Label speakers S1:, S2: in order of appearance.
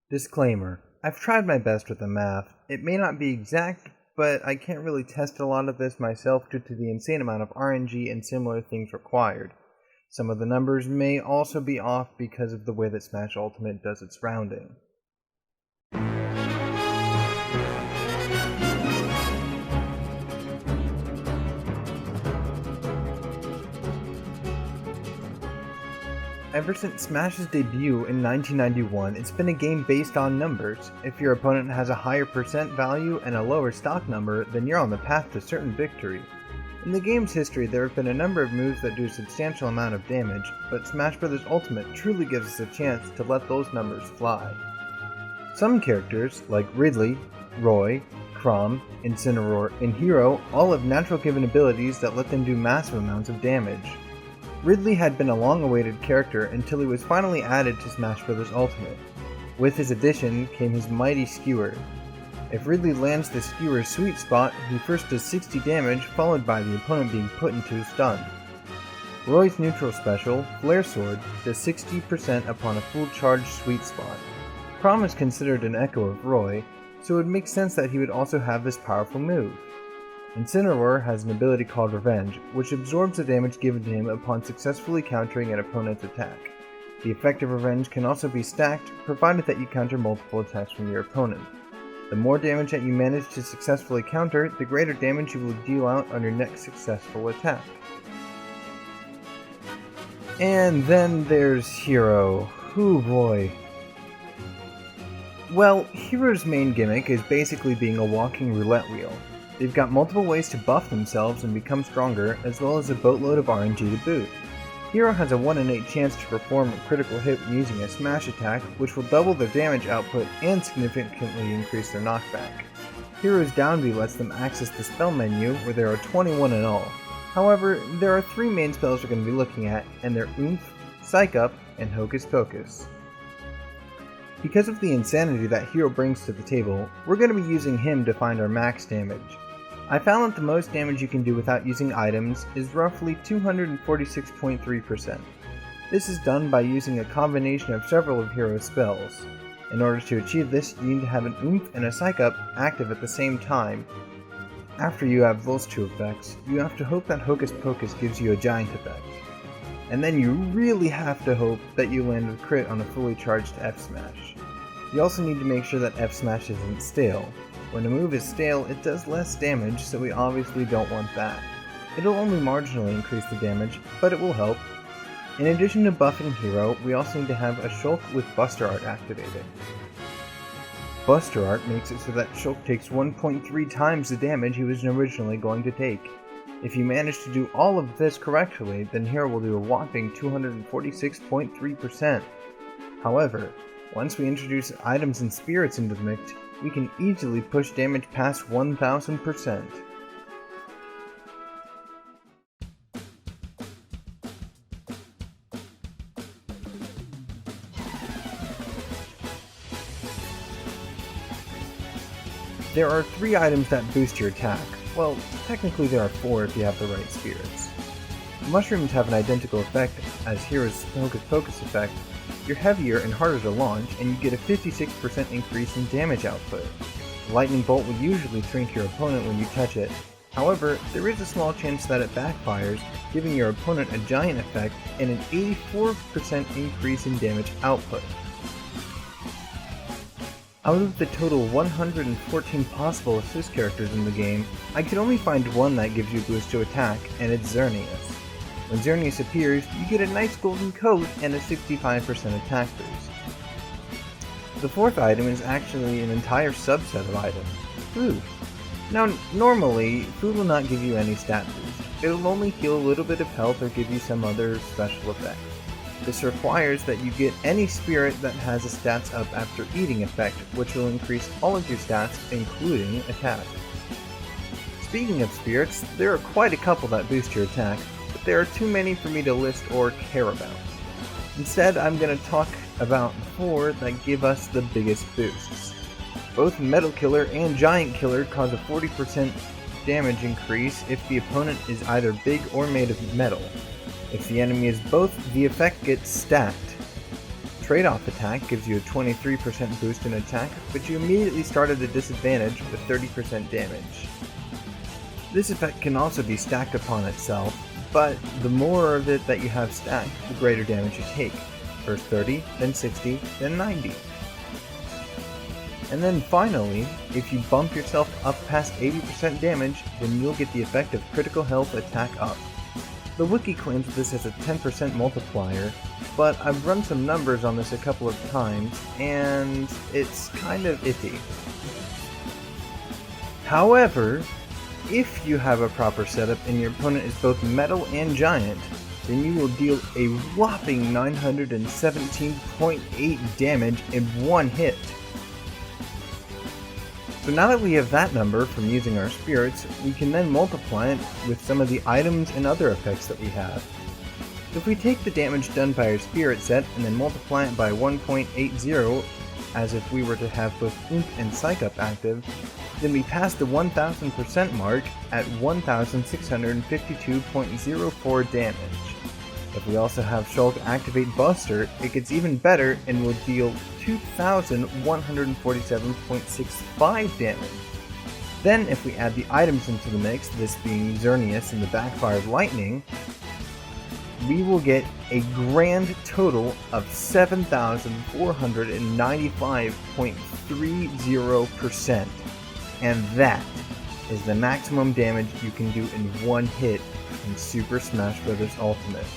S1: Disclaimer: I've tried my best with the math. It may not be exact, but I can't really test a lot of this myself due to the insane amount of RNG and similar things required. Some of the numbers may also be off because of the way that Smash Ultimate does its rounding. Ever since Smash's debut in 1991, it's been a game based on numbers. If your opponent has a higher percent value and a lower stock number, then you're on the path to certain victory. In the game's history, there have been a number of moves that do a substantial amount of damage, but Smash Bros. Ultimate truly gives us a chance to let those numbers fly. Some characters, like Ridley, Roy, Chrom, Incineroar, and Hero, all have natural given abilities that let them do massive amounts of damage. Ridley had been a long-awaited character until he was finally added to Smash Bros. Ultimate. With his addition came his mighty Skewer. If Ridley lands the Skewer's sweet spot, he first does 60 damage, followed by the opponent being put into a stun. Roy's neutral special, Flare Sword, does 60% upon a full charged sweet spot. Chrom is considered an echo of Roy, so it would make sense that he would also have this powerful move. Incineroar has an ability called Revenge, which absorbs the damage given to him upon successfully countering an opponent's attack. The effect of Revenge can also be stacked, provided that you counter multiple attacks from your opponent. The more damage that you manage to successfully counter, the greater damage you will deal out on your next successful attack. And then there's Hero. Ooh boy. Well, Hero's main gimmick is basically being a walking roulette wheel. They've got multiple ways to buff themselves and become stronger, as well as a boatload of RNG to boot. Hero has a 1 in 8 chance to perform a critical hit when using a smash attack, which will double their damage output and significantly increase their knockback. Hero's down B lets them access the spell menu, where there are 21 in all. However, there are 3 main spells we're going to be looking at, and they're Oomph, Psych Up, and Hocus Pocus. Because of the insanity that Hero brings to the table, we're going to be using him to find our max damage. I found that the most damage you can do without using items is roughly 246.3%. This is done by using a combination of several of Hero's spells. In order to achieve this, you need to have an Oomph and a Psych Up active at the same time. After you have those 2 effects, you have to hope that Hocus Pocus gives you a giant effect. And then you really have to hope that you land a crit on a fully charged F-Smash. You also need to make sure that F-Smash isn't stale. When a move is stale, it does less damage, so we obviously don't want that. It'll only marginally increase the damage, but it will help. In addition to buffing Hero, we also need to have a Shulk with Buster Art activated. Buster Art makes it so that Shulk takes 1.3 times the damage he was originally going to take. If you manage to do all of this correctly, then Hero will do a whopping 246.3%. However, once we introduce items and spirits into the mix, we can easily push damage past 1000%. There are 3 items that boost your attack. Well, technically there are 4 if you have the right spirits. Mushrooms have an identical effect as Hero's Hocus Pocus effect. You're heavier and harder to launch, and you get a 56% increase in damage output. Lightning Bolt will usually shrink your opponent when you touch it. However, there is a small chance that it backfires, giving your opponent a giant effect and an 84% increase in damage output. Out of the total 114 possible assist characters in the game, I could only find one that gives you a boost to attack, and it's Xerneas. When Xerneas appears, you get a nice golden coat and a 65% attack boost. The 4th item is actually an entire subset of items, Food. Now, normally, Food will not give you any stat boost. It will only heal a little bit of health or give you some other special effect. This requires that you get any spirit that has a stats up after eating effect, which will increase all of your stats, including attack. Speaking of spirits, there are quite a couple that boost your attack, but there are too many for me to list or care about. Instead, I'm going to talk about 4 that give us the biggest boosts. Both Metal Killer and Giant Killer cause a 40% damage increase if the opponent is either big or made of metal. If the enemy is both, the effect gets stacked. Trade-off attack gives you a 23% boost in attack, but you immediately start at a disadvantage with 30% damage. This effect can also be stacked upon itself, but the more of it that you have stacked, the greater damage you take. First 30, then 60, then 90. And then finally, if you bump yourself up past 80% damage, then you'll get the effect of critical health attack up. The wiki claims this as a 10% multiplier, but I've run some numbers on this a couple of times, and it's kind of iffy. However, if you have a proper setup and your opponent is both metal and giant, then you will deal a whopping 917.8 damage in one hit. So now that we have that number from using our spirits, we can then multiply it with some of the items and other effects that we have. If we take the damage done by our spirit set and then multiply it by 1.80, as if we were to have both Imp and Psych Up active, then we pass the 1000% mark at 1652.04 damage. If we also have Shulk activate Buster, it gets even better and will deal 2147.65 damage. Then if we add the items into the mix, this being Xerneas and the Backfired Lightning, we will get a grand total of 7,495.30%. And that is the maximum damage you can do in one hit in Super Smash Bros. Ultimate.